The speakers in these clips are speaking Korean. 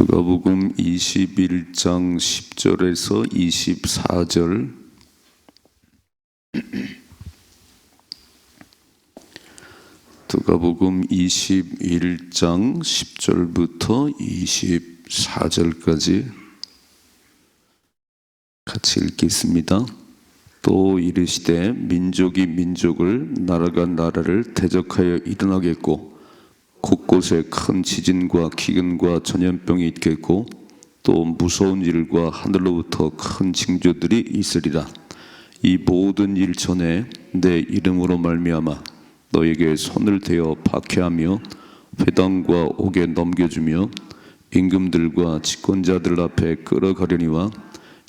누가복음 21장 10절에서 24절. 누가복음 21장 10절부터 24절까지 같이 읽겠습니다. 또 이르시되 민족이 민족을, 나라가 나라를 대적하여 일어나겠고 곳곳에 큰 지진과 기근과 전염병이 있겠고 또 무서운 일과 하늘로부터 큰 징조들이 있으리라. 이 모든 일 전에 내 이름으로 말미암아 너에게 손을 대어 박해하며 회당과 옥에 넘겨주며 임금들과 집권자들 앞에 끌어가려니와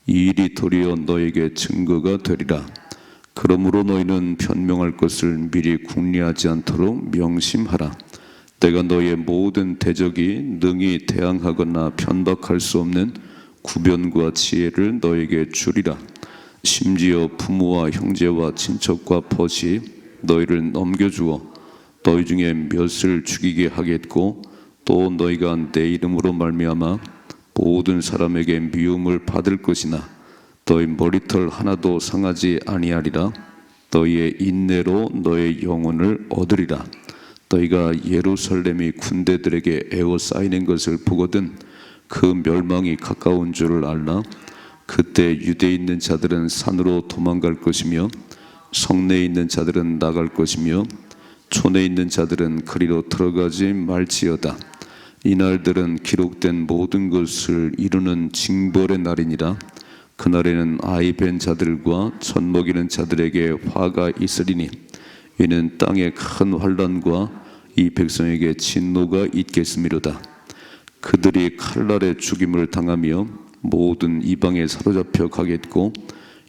이 일이 도리어 너에게 증거가 되리라. 그러므로 너희는 변명할 것을 미리 궁리하지 않도록 명심하라. 내가 너의 모든 대적이 능히 대항하거나 변박할 수 없는 구변과 지혜를 너에게 주리라. 심지어 부모와 형제와 친척과 벗이 너희를 넘겨주어 너희 중에 몇을 죽이게 하겠고 또 너희가 내 이름으로 말미암아 모든 사람에게 미움을 받을 것이나 너희 머리털 하나도 상하지 아니하리라. 너희의 인내로 너의 영혼을 얻으리라. 너희가 예루살렘이 군대들에게 에워싸이는 것을 보거든 그 멸망이 가까운 줄을 알라. 그때 유대에 있는 자들은 산으로 도망갈 것이며 성내에 있는 자들은 나갈 것이며 촌에 있는 자들은 그리로 들어가지 말지어다. 이날들은 기록된 모든 것을 이루는 징벌의 날이니라. 그날에는 아이 벤 자들과 젖 먹이는 자들에게 화가 있으리니 이는 땅에 큰 환난과 이 백성에게 진노가 있겠음이로다. 그들이 칼날에 죽임을 당하며 모든 이방에 사로잡혀 가겠고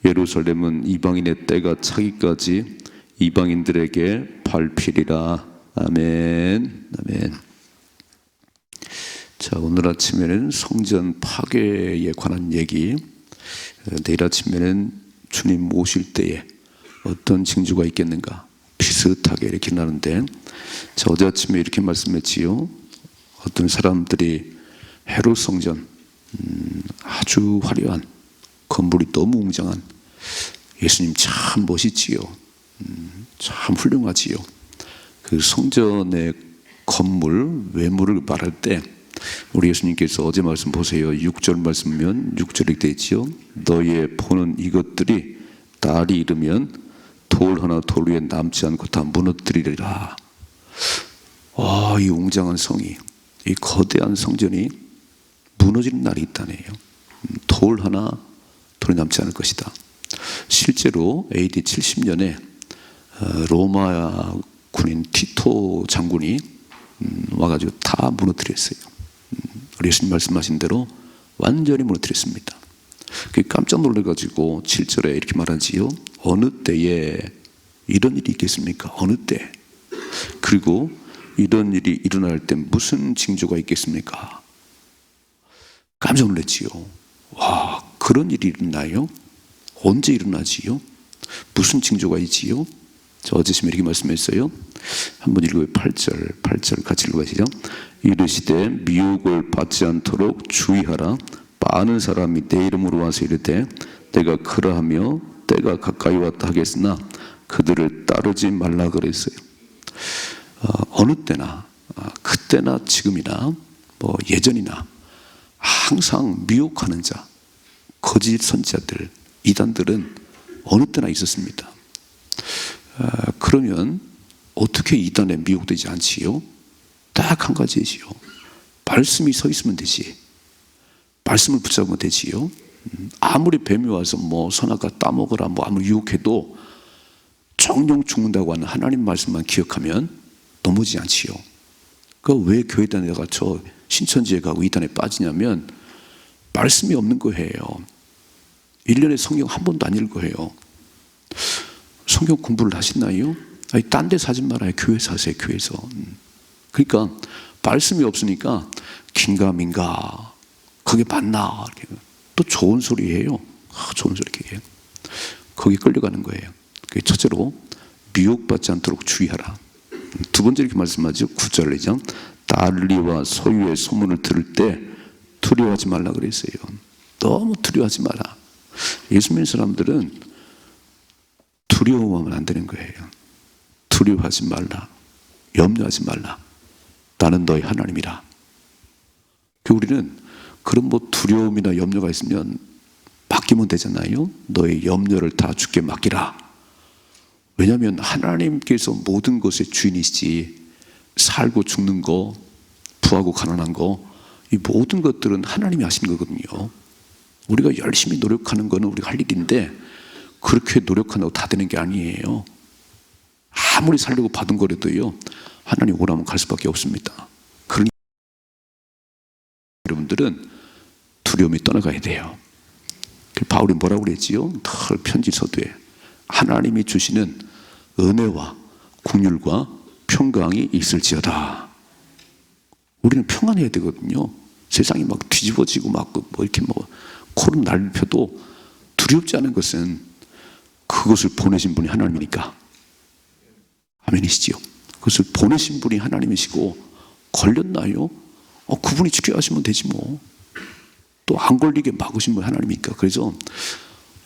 예루살렘은 이방인의 때가 차기까지 이방인들에게 밟히리라. 아멘. 아멘. 자, 오늘 아침에는 성전 파괴에 관한 얘기, 내일 아침에는 주님 모실 때에 어떤 징조가 있겠는가 비슷하게 이렇게 나는데, 자, 어제 아침에 이렇게 말씀했지요. 어떤 사람들이 헤롯 성전, 아주 화려한 건물이 너무 웅장한, 예수님 참 멋있지요. 참 훌륭하지요. 그 성전의 건물 외모를 말할 때 우리 예수님께서 어제 말씀 보세요. 6절 말씀이면 6절이 되지요. 너희의 보는 이것들이 날이 이르면 돌 하나 돌 위에 남지 않고 다 무너뜨리리라. 이 웅장한 성이, 이 거대한 성전이 무너지는 날이 있다네요. 돌 하나 돌이 남지 않을 것이다. 실제로 AD 70년에 로마 군인 티토 장군이 와가지고 다 무너뜨렸어요. 우리 예수님 말씀하신 대로 완전히 무너뜨렸습니다. 깜짝 놀라가지고 7절에 이렇게 말하지요. 어느 때에 이런 일이 있겠습니까? 어느 때? 그리고 이런 일이 일어날 때 무슨 징조가 있겠습니까? 깜짝 놀랐지요. 와, 그런 일이 일어나요? 언제 일어나지요? 무슨 징조가 있지요? 저 어제 아침에 이렇게 말씀했어요. 한번 읽어요. 8절 같이 읽어보시죠. 이르시되 미혹을 받지 않도록 주의하라. 많은 사람이 내 이름으로 와서 이르되 내가 그러하며 때가 가까이 왔다 하겠으나 그들을 따르지 말라 그랬어요. 어느 때나 그때나 지금이나 예전이나 항상 미혹하는 자, 거짓 선지자들, 이단들은 어느 때나 있었습니다. 그러면 어떻게 이단에 미혹되지 않지요? 딱 한 가지지요. 말씀이 서 있으면 되지. 말씀을 붙잡으면 되지요. 아무리 뱀이 와서 선악과 따먹으라 아무리 유혹해도 정령 죽는다고 하는 하나님 말씀만 기억하면 넘어지지 않지요. 왜 교회 다니다가 저 신천지에 가고 이단에 빠지냐면 말씀이 없는 거예요. 1년에 성경 한 번도 안 읽어요. 성경 공부를 하시나요? 아니, 딴 데 사지 말아요. 교회에서 하세요. 교회에서. 그러니까 말씀이 없으니까 긴가민가 그게 맞나 이렇게. 또 좋은 소리예요. 좋은 소리 이렇게 해요. 거기 끌려가는 거예요. 첫째로 미혹받지 않도록 주의하라. 두 번째 이렇게 말씀하죠. 9절이죠. 난리와 소유의 소문을 들을 때 두려워하지 말라 그랬어요. 너무 두려워하지 마라. 예수 믿는 사람들은 두려워하면 안 되는 거예요. 두려워하지 말라. 염려하지 말라. 나는 너의 하나님이라. 우리는 그런 뭐 두려움이나 염려가 있으면 맡기면 되잖아요. 너의 염려를 다 주께 맡기라. 왜냐하면 하나님께서 모든 것의 주인이시지, 살고 죽는 거, 부하고 가난한 거, 이 모든 것들은 하나님이 하신 거거든요. 우리가 열심히 노력하는 거는 우리가 할 일인데 그렇게 노력한다고 다 되는 게 아니에요. 아무리 살려고 받은 거라도요, 하나님 오라면 갈 수밖에 없습니다. 그러니 여러분들은 두려움이 떠나가야 돼요. 바울이 뭐라고 그랬지요? 늘 편지 서두에 하나님이 주시는 은혜와 긍휼과 평강이 있을지어다. 우리는 평안해야 되거든요. 세상이 막 뒤집어지고 막 뭐 이렇게 뭐 코를 날펴도 두렵지 않은 것은 그것을 보내신 분이 하나님이니까. 아멘이시지요? 그것을 보내신 분이 하나님이시고, 걸렸나요? 그분이 지켜 하시면 되지 뭐. 또 안 걸리게 막으신 분이 하나님이니까. 그래서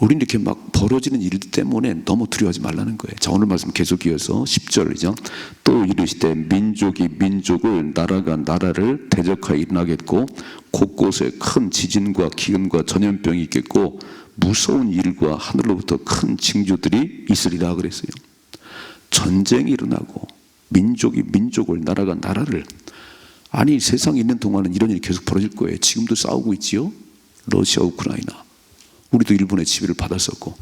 우리는 이렇게 막 벌어지는 일 때문에 너무 두려워하지 말라는 거예요. 자, 오늘 말씀 계속 이어서 10절이죠. 또 이르시되 민족이 민족을, 나라가 나라를 대적하여 일어나겠고, 곳곳에 큰 지진과 기근과 전염병이 있겠고, 무서운 일과 하늘로부터 큰 징조들이 있으리라 그랬어요. 전쟁이 일어나고 민족이 민족을, 나라가 나라를. 아니, 세상에 있는 동안은 이런 일이 계속 벌어질 거예요. 지금도 싸우고 있지요. 러시아, 우크라이나. 우리도 일본의 지배를 받았었고,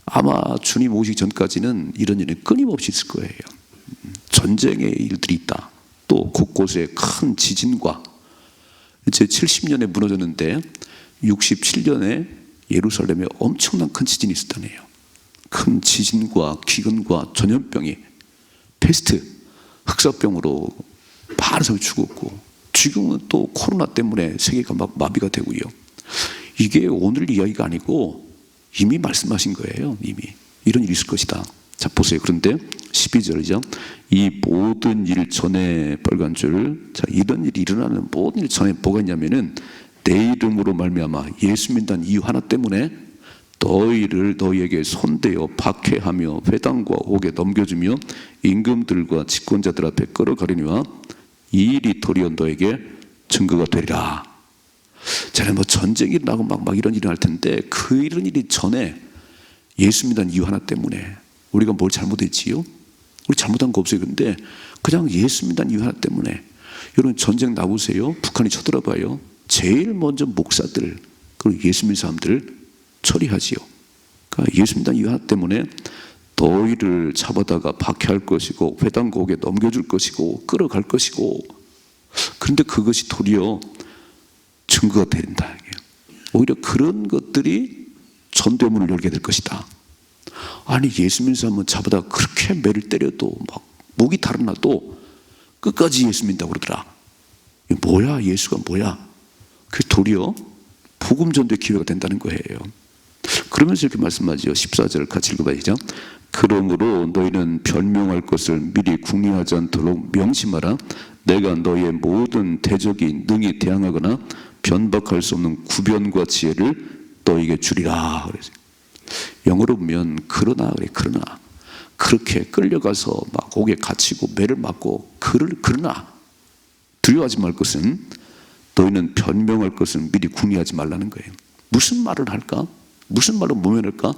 아마 주님 오시기 전까지는 이런 일이 끊임없이 있을 거예요. 전쟁의 일들이 있다. 또 곳곳에 큰 지진과, 이제 70년에 무너졌는데 67년에 예루살렘에 엄청난 큰 지진이 있었다네요. 큰 지진과 기근과 전염병이, 페스트, 흑사병으로 많은 사람이 죽었고, 지금은 또 코로나 때문에 세계가 막 마비가 되고요. 이게 오늘 이야기가 아니고 이미 말씀하신 거예요. 이미 이런 일이 있을 것이다. 자, 보세요. 그런데 12절이죠. 이 모든 일 전에 빨간 줄. 자, 이런 일이 일어나는 모든 일 전에 뭐가 있냐면은 내 이름으로 말미암아, 예수 믿는 이유 하나 때문에 너희를 너희에게 손대어 박해하며 회당과 옥에 넘겨주며 임금들과 집권자들 앞에 끌어가려니와 이 일이 도리어 너에게 증거가 되리라. 저는 뭐 전쟁이 일어나고 막 이런 일이 날 텐데, 그 이런 일이 전에 예수 믿는 이유 하나 때문에 우리가 뭘 잘못했지요? 우리 잘못한 거 없어요. 근데 그냥 예수 믿는 이유 하나 때문에. 여러분, 전쟁 나보세요. 북한이 쳐들어봐요. 제일 먼저 목사들, 그리고 예수 믿는 사람들 처리하지요. 그러니까 예수 믿는 이유 하나 때문에 너희를 잡아다가 박해할 것이고, 회당곡에 넘겨줄 것이고, 끌어갈 것이고. 그런데 그것이 도리어 증거가 된다. 오히려 그런 것들이 전대문을 열게 될 것이다. 아니, 예수 믿는 사람은 잡아다 그렇게 매를 때려도 막 목이 달아나도 끝까지 예수 믿는다고 그러더라. 뭐야, 예수가 뭐야? 그게 도리어 복음 전도의 기회가 된다는 거예요. 그러면서 이렇게 말씀하죠. 14절 같이 읽어봐야죠. 그러므로 너희는 변명할 것을 미리 궁리하지 않도록 명심하라. 내가 너희의 모든 대적이 능히 대항하거나 변박할 수 없는 구변과 지혜를 너희에게 주리라. 그래서 영어로 보면 그러나 그래. 그러나 그렇게 끌려가서 막 옥에 갇히고 매를 맞고, 그러나 두려워하지 말 것은, 너희는 변명할 것은 미리 궁리하지 말라는 거예요. 무슨 말을 할까? 무슨 말로 모면할까?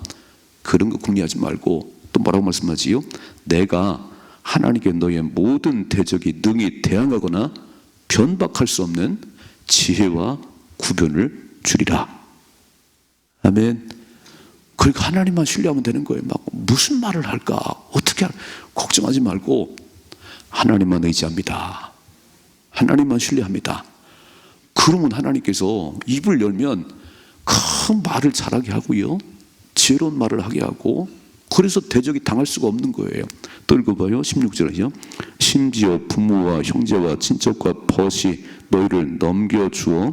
그런 거 궁리하지 말고, 또 뭐라고 말씀하지요? 내가 하나님께 너희의 모든 대적이 능히 대항하거나 변박할 수 없는 지혜와 구변을 주리라. 아멘. 그러니까 하나님만 신뢰하면 되는 거예요. 막 무슨 말을 할까? 어떻게 걱정하지 말고 하나님만 의지합니다. 하나님만 신뢰합니다. 그러면 하나님께서 입을 열면 큰 말을 잘하게 하고요, 지혜로운 말을 하게 하고, 그래서 대적이 당할 수가 없는 거예요. 또 읽어봐요. 16절이죠. 심지어 부모와 형제와 친척과 벗이 너희를 넘겨주어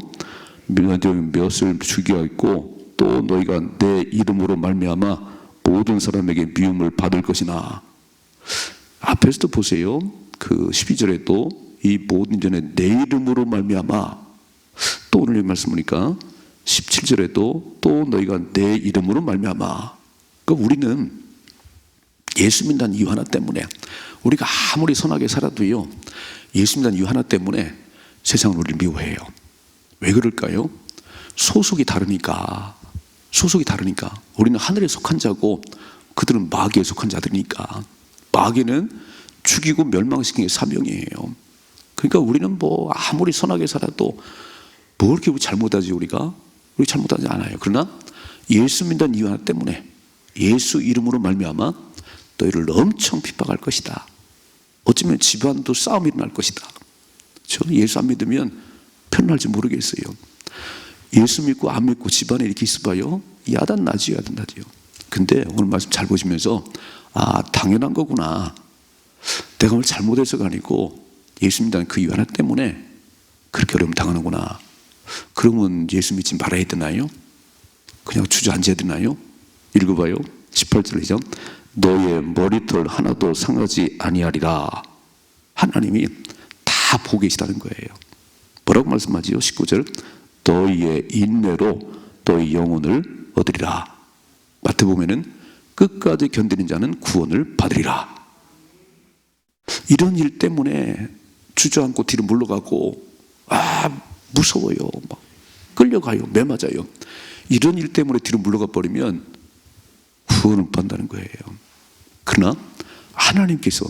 몇을 죽이겠고, 또 너희가 내 이름으로 말미암아 모든 사람에게 미움을 받을 것이나. 앞에서도 보세요. 그 12절에도 이 모든 전에 내 이름으로 말미암아, 또 오늘 말씀 보니까 17절에도 또 너희가 내 이름으로 말미암아. 그러니까 우리는 예수 믿는 이유 하나 때문에, 우리가 아무리 선하게 살아도요, 예수 믿는 이유 하나 때문에 세상은 우리를 미워해요. 왜 그럴까요? 소속이 다르니까. 소속이 다르니까. 우리는 하늘에 속한 자고 그들은 마귀에 속한 자들이니까. 마귀는 죽이고 멸망시키는 게 사명이에요. 그러니까 우리는 뭐 아무리 선하게 살아도 뭐 이렇게 잘못하지 우리가? 우리 잘못하지 않아요. 그러나 예수 믿는 이유 하나 때문에 예수 이름으로 말미암아 너희를 엄청 핍박할 것이다. 어쩌면 집안도 싸움이 일어날 것이다. 그렇죠? 예수 안 믿으면 편안할지 모르겠어요. 예수 믿고 안 믿고 집안에 이렇게 있어봐요. 야단나지요. 근데 오늘 말씀 잘 보시면서 아, 당연한 거구나. 내가 뭘 잘못해서가 아니고 예수 믿는 그 이유 하나 때문에 그렇게 어려움 당하는구나. 그러면 예수 믿지 말아야 되나요? 그냥 주저앉아야 되나요? 읽어봐요. 18절이죠. 너의 머리털 하나도 상하지 아니하리라. 하나님이 다 보고 계시다는 거예요. 뭐라고 말씀하지요? 19절. 너희의 인내로 너희 영혼을 얻으리라. 마태복음에는 끝까지 견디는 자는 구원을 받으리라. 이런 일 때문에 주저앉고 뒤로 물러가고 무서워요. 막 끌려가요. 매맞아요. 이런 일 때문에 뒤로 물러가 버리면 구원을 못 받는다는 거예요. 그러나 하나님께서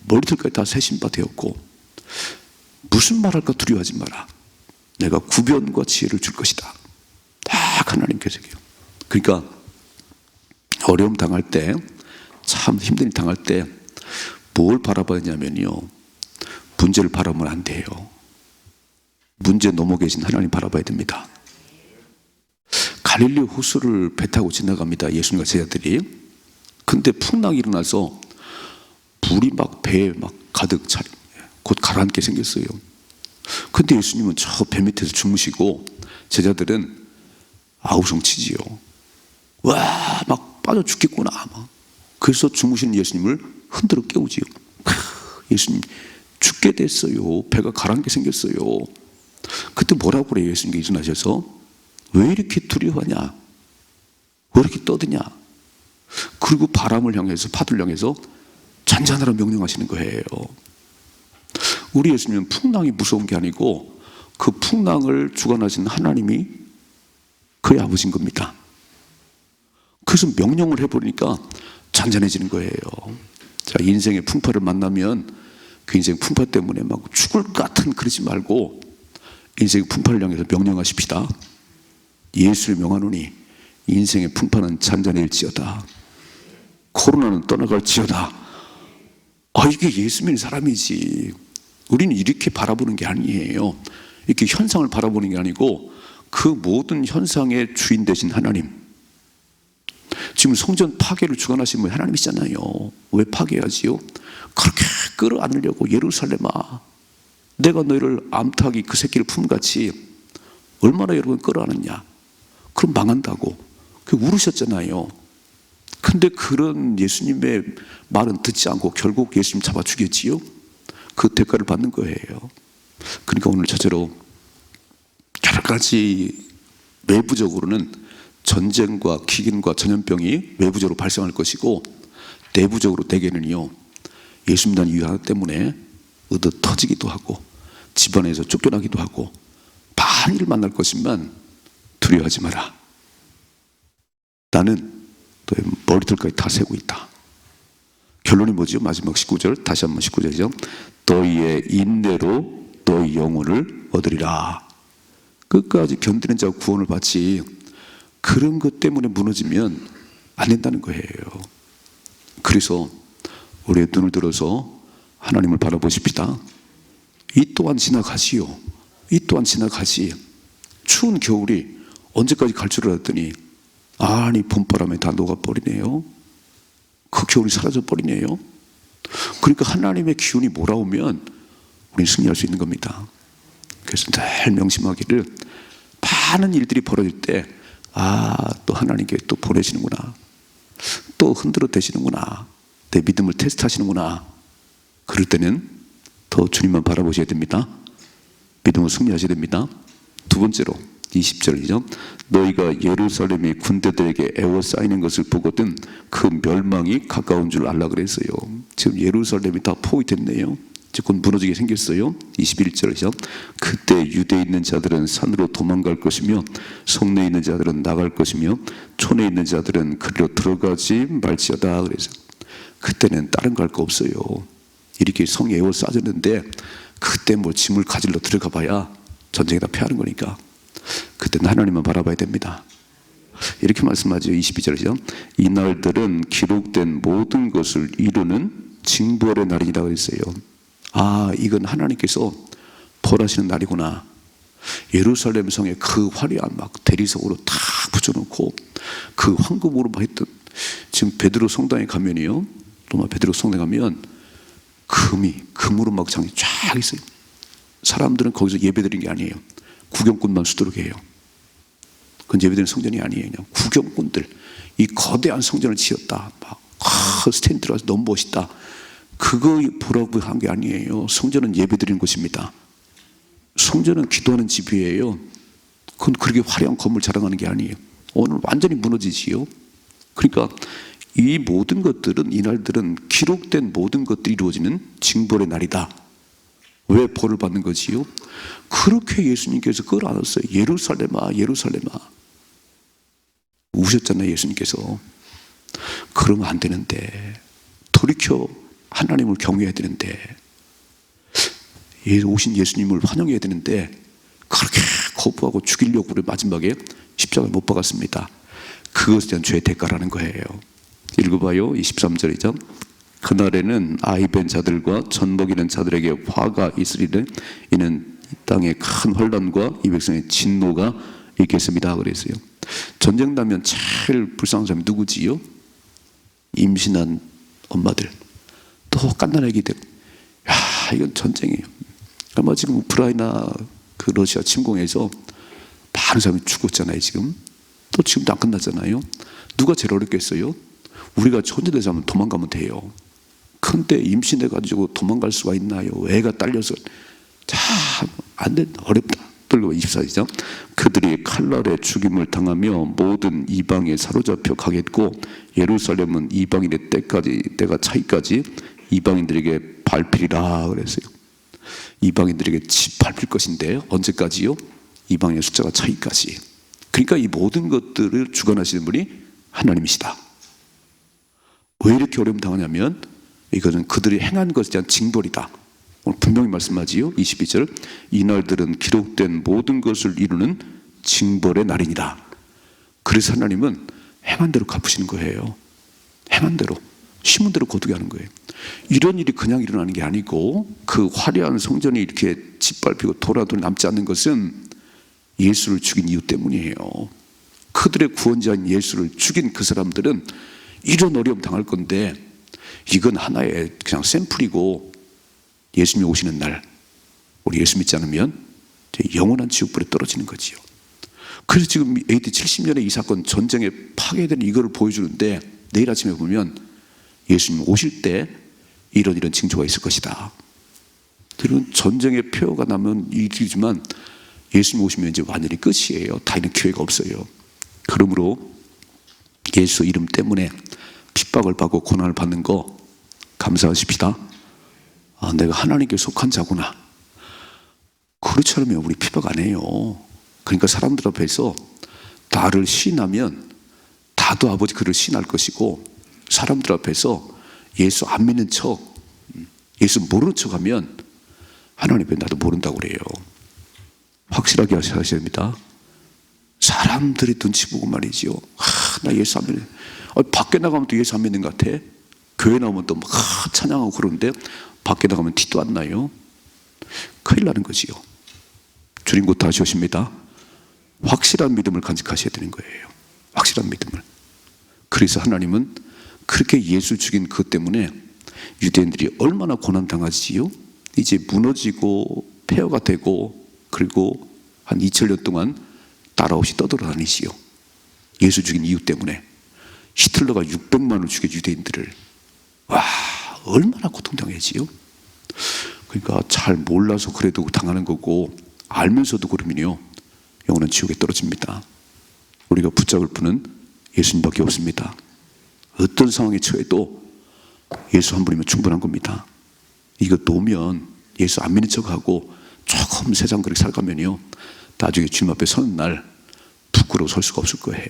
머리털까지 다 세신 바 되었고 무슨 말할까 두려워하지 마라. 내가 구변과 지혜를 줄 것이다. 딱 하나님께서요. 그러니까 어려움 당할 때, 참 힘든 일 당할 때 뭘 바라봐야 하냐면요, 문제를 바라보면 안 돼요. 문제 넘어 계신 하나님 바라봐야 됩니다. 갈릴리 호수를 배 타고 지나갑니다. 예수님과 제자들이. 근데 풍랑이 일어나서 불이 막 배에 막 가득 차, 곧 가라앉게 생겼어요. 근데 예수님은 저 배 밑에서 주무시고 제자들은 아우성치지요. 와, 막 빠져 죽겠구나. 막. 그래서 주무시는 예수님을 흔들어 깨우지요. 예수님 죽게 됐어요. 배가 가라앉게 생겼어요. 그때 뭐라고 그래요? 예수님께 일어나셔서 왜 이렇게 두려워하냐? 왜 이렇게 떠드냐? 그리고 바람을 향해서, 파도를 향해서 잔잔하라 명령하시는 거예요. 우리 예수님은 풍랑이 무서운 게 아니고 그 풍랑을 주관하신 하나님이 그의 아버지인 겁니다. 그래서 명령을 해버리니까 잔잔해지는 거예요. 자, 인생의 풍파를 만나면 그 인생 풍파 때문에 막 죽을 것 같은 그러지 말고 인생의 풍파를 향해서 명령하십시다. 예수를 명하노니 인생의 풍파는 잔잔해질지어다. 코로나는 떠나갈지어다. 이게 예수 믿는 사람이지. 우리는 이렇게 바라보는 게 아니에요. 이렇게 현상을 바라보는 게 아니고 그 모든 현상의 주인 되신 하나님. 지금 성전 파괴를 주관하신 분 하나님이잖아요. 왜 파괴하지요? 그렇게 끌어안으려고 예루살렘아, 내가 너희를 암탉이 그 새끼를 품같이 얼마나 여러분 끌어안았냐. 그럼 망한다고 울으셨잖아요. 근데 그런 예수님의 말은 듣지 않고 결국 예수님 잡아 죽였지요. 그 대가를 받는 거예요. 그러니까 오늘 저대로 여러 가지 외부적으로는 전쟁과 기근과 전염병이 외부적으로 발생할 것이고 내부적으로 대개는요, 예수 믿는 이유 하나 때문에 얻어 터지기도 하고 집안에서 쫓겨나기도 하고 많은 일을 만날 것이지만 두려워하지 마라. 나는 너의 머리털까지 다 세고 있다. 결론이 뭐죠? 마지막 19절, 다시 한번 19절이죠. 너희의 인내로 너희 영혼을 얻으리라. 끝까지 견디는 자가 구원을 받지, 그런 것 때문에 무너지면 안 된다는 거예요. 그래서 우리의 눈을 들어서 하나님을 바라보십시다. 이 또한 지나가지요. 이 또한 지나가지. 추운 겨울이 언제까지 갈 줄 알았더니 아니 봄바람에 다 녹아버리네요. 그 겨울이 사라져버리네요. 그러니까 하나님의 기운이 몰아오면 우리는 승리할 수 있는 겁니다. 그래서 늘 명심하기를, 많은 일들이 벌어질 때 또 하나님께 또 보내시는구나, 또 흔들어 대시는구나, 내 믿음을 테스트하시는구나. 그럴 때는 더 주님만 바라보셔야 됩니다. 믿음으로 승리하셔야 됩니다. 두 번째로 20절이죠. 너희가 예루살렘이 군대들에게 에워싸이는 것을 보거든 그 멸망이 가까운 줄 알라 그랬어요. 지금 예루살렘이 다 포위됐네요. 이제 곧 무너지게 생겼어요. 21절이죠. 그때 유대에 있는 자들은 산으로 도망갈 것이며 성내에 있는 자들은 나갈 것이며 촌에 있는 자들은 그리로 들어가지 말지어다. 그래서 그때는 다른 거 할 거 없어요. 이렇게 성이 에워싸졌는데 그때 뭐 짐을 가지러 들어가 봐야 전쟁에다 패하는 거니까 그때는 하나님만 바라봐야 됩니다. 이렇게 말씀하죠. 22절이죠. 이 날들은 기록된 모든 것을 이루는 징벌의 날이라 그랬어요. 아, 이건 하나님께서 벌하시는 날이구나. 예루살렘 성에 그 화려한 막 대리석으로 탁 붙여놓고 그 황금으로 막 했던, 지금 베드로 성당에 가면요, 로마 베드로 성당에 가면 금으로 막 장이 쫙 있어요. 사람들은 거기서 예배드리는 게 아니에요. 구경꾼만 수두룩해요. 그건 예배드리는 성전이 아니에요. 그냥 구경꾼들, 이 거대한 성전을 지었다, 막 스탠드가 너무 멋있다, 그거 보라고 한 게 아니에요. 성전은 예배드리는 곳입니다. 성전은 기도하는 집이에요. 그건 그렇게 화려한 건물 자랑하는 게 아니에요. 오늘 완전히 무너지지요. 그러니까 이 모든 것들은, 이 날들은 기록된 모든 것들이 이루어지는 징벌의 날이다. 왜 벌을 받는 거지요? 그렇게 예수님께서 끌어안았어요. 예루살렘아, 예루살렘아. 우셨잖아요, 예수님께서. 그러면 안 되는데, 돌이켜 하나님을 경외해야 되는데, 오신 예수님을 환영해야 되는데, 그렇게 거부하고 죽이려고 그래 마지막에 십자가를 못 박았습니다. 그것에 대한 죄의 대가라는 거예요. 읽어봐요. 23절이죠. 그날에는 아이벤 자들과 젖 먹이는 자들에게 화가 있으리되 이는 이 땅의 큰 환난과 이 백성의 진노가 있겠습니다. 그랬어요. 전쟁 나면 제일 불쌍한 사람이 누구지요? 임신한 엄마들, 또 갓난 아기들. 야, 이건 전쟁이에요. 아마 지금 우크라이나 그 러시아 침공해서 많은 사람이 죽었잖아요. 지금도 안 끝났잖아요. 누가 제일 어렵겠어요? 우리가 천재돼서 하면 도망가면 돼요. 근데 임신해가지고 도망갈 수가 있나요? 애가 딸려서 참 안 돼, 어렵다. 그리고 24절, 그들이 칼날에 죽임을 당하며 모든 이방에 사로잡혀 가겠고 예루살렘은 이방인의 때가 차기까지 이방인들에게 밟히리라 그랬어요. 이방인들에게 밟힐 것인데 언제까지요? 이방인의 숫자가 차기까지. 그러니까 이 모든 것들을 주관하시는 분이 하나님이시다. 왜 이렇게 어려움 당하냐면 이것은 그들이 행한 것에 대한 징벌이다. 오늘 분명히 말씀하지요. 22절, 이 날들은 기록된 모든 것을 이루는 징벌의 날이니라. 그래서 하나님은 행한 대로 갚으시는 거예요. 행한 대로, 심은 대로 거두게 하는 거예요. 이런 일이 그냥 일어나는 게 아니고 그 화려한 성전이 이렇게 짓밟히고 돌아도 남지 않는 것은 예수를 죽인 이유 때문이에요. 그들의 구원자인 예수를 죽인 그 사람들은 이런 어려움 당할 건데 이건 하나의 그냥 샘플이고 예수님이 오시는 날 우리 예수 믿지 않으면 영원한 지옥불에 떨어지는 거지요. 그래서 지금 AD 70년에 이 사건, 전쟁에 파괴된 이거를 보여주는데 내일 아침에 보면 예수님 오실 때 이런 징조가 있을 것이다. 이런 전쟁의 폐허가 나면 일이지만 예수님 오시면 이제 완전히 끝이에요. 다시는 기회가 없어요. 그러므로 예수 이름 때문에 핍박을 받고 고난을 받는 거 감사하십시다. 아, 내가 하나님께 속한 자구나. 그렇지 않으면 우리 핍박 안 해요. 그러니까 사람들 앞에서 나를 시인하면 나도 아버지 그를 시인할 것이고, 사람들 앞에서 예수 안 믿는 척, 예수 모르는 척 하면 하나님 앞에 나도 모른다고 그래요. 확실하게 하셔야 됩니다. 사람들이 눈치 보고 말이지요. 나 예수 안 믿는, 밖에 나가면 또 예수 안 믿는 것 같아. 교회 나오면 또 막 찬양하고 그러는데 밖에 나가면 티도 안 나요. 큰일 나는 거지요. 주님 곧 다시 오십니다. 확실한 믿음을 간직하셔야 되는 거예요. 확실한 믿음을. 그래서 하나님은 그렇게 예수 죽인 그것 때문에 유대인들이 얼마나 고난당하지요? 이제 무너지고 폐허가 되고 그리고 한 2000년 동안 따라 없이 떠돌아다니지요. 예수 죽인 이유 때문에. 히틀러가 600만을 죽여 유대인들을. 와, 얼마나 고통당하지요? 그러니까 잘 몰라서 그래도 당하는 거고, 알면서도 그러면요 영혼은 지옥에 떨어집니다. 우리가 붙잡을 분은 예수님밖에 없습니다. 어떤 상황에 처해도 예수 한 분이면 충분한 겁니다. 이거 놓으면 예수 안 믿는 척하고 조금 세상 그렇게 살아가면요, 나중에 주님 앞에 서는 날 부끄러워 설 수가 없을 거예요.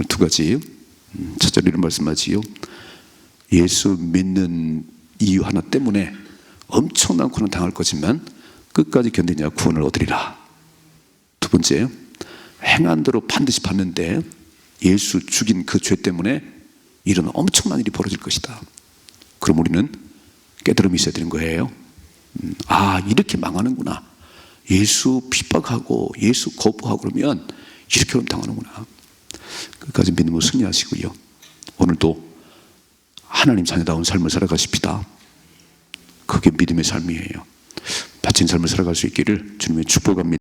두 가지. 첫째로 이런 말씀하지요. 예수 믿는 이유 하나 때문에 엄청난 고난 당할 거지만 끝까지 견디냐 구원을 얻으리라. 두 번째, 행한 대로 반드시 받는데 예수 죽인 그 죄 때문에 이런 엄청난 일이 벌어질 것이다. 그럼 우리는 깨달음이 있어야 되는 거예요. 아, 이렇게 망하는구나. 예수 핍박하고 예수 거부하고 그러면 이렇게 당하는구나. 끝까지 믿음으로 승리하시고요. 오늘도 하나님 자녀다운 삶을 살아가십시다. 그게 믿음의 삶이에요. 바친 삶을 살아갈 수 있기를 주님의 축복합니다.